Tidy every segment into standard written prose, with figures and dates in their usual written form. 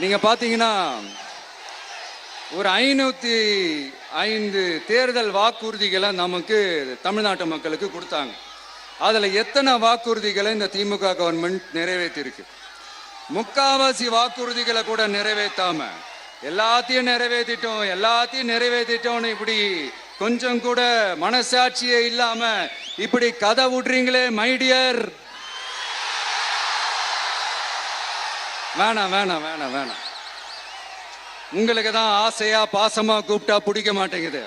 நீங்க பாத்தீங்கன்னா ஒரு 505 தேர்தல் வாக்குறுதிகளை நமக்கு தமிழ்நாட்டு மக்களுக்கு கொடுத்தாங்க. அதுல எத்தனை வாக்குறுதிகளை இந்த திமுக கவர்மெண்ட் நிறைவேற்றிருக்கு? முக்காவாசி வாக்குறுதிகளை கூட நிறைவேற்றாம எல்லாத்தையும் நிறைவேற்றிட்டோம் இப்படி கொஞ்சம் கூட மனசாட்சியே இல்லாம இப்படி கதை விடுறீங்களே மைடியர். வேணாம் வேணாம் வேணாம் வேணாம். உங்களுக்கு தான் ஆசையா பாசமா கூப்பிட்டா பிடிக்க மாட்டேங்குது.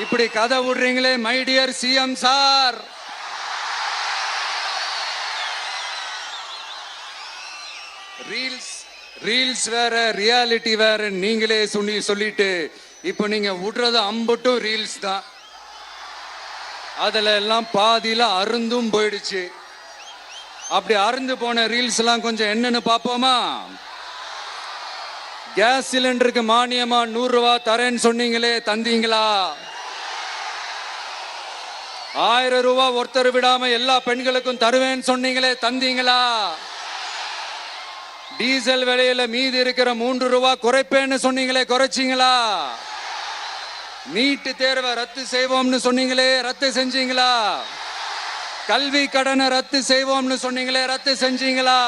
இப்படி கதை விடுறீங்களே மைடியர் சிஎம் சார். ரீல்ஸ் வேற ரியாலிட்டி வேற நீங்களே சொல்லிட்டு இப்ப நீங்க விடுறது அம்பட்டும் ரீல்ஸ் தான். அதுல எல்லாம் பாதியில அருந்தும் போயிடுச்சு. அப்படி அருந்து போன ரீல்ஸ் எல்லாம் கொஞ்சம் என்னன்னு பாப்போமா? கேஸ் சிலிண்டருக்கு மானியமா 100 ரூபாய் தரேன்னு சொன்னீங்களே, தந்தீங்களா? 1000 ரூபாய் ஒருத்தர் விடாம எல்லா பெண்களுக்கும் தருவேன்னு சொன்னீங்களே, தந்தீங்களா? டீசல் விலையில மீதி இருக்கிற 3 ரூபாய் குறைப்பேன்னு சொன்னீங்களே, குறைச்சிங்களா? நீட்டு தேர்வை ரத்து செய்வோம்னு சொன்னீங்களே, ரத்து செஞ்சீங்களா? கல்வி கடனை ரத்து செய்வோம்னு சொன்னீங்களே, ரத்து செஞ்சீங்களா?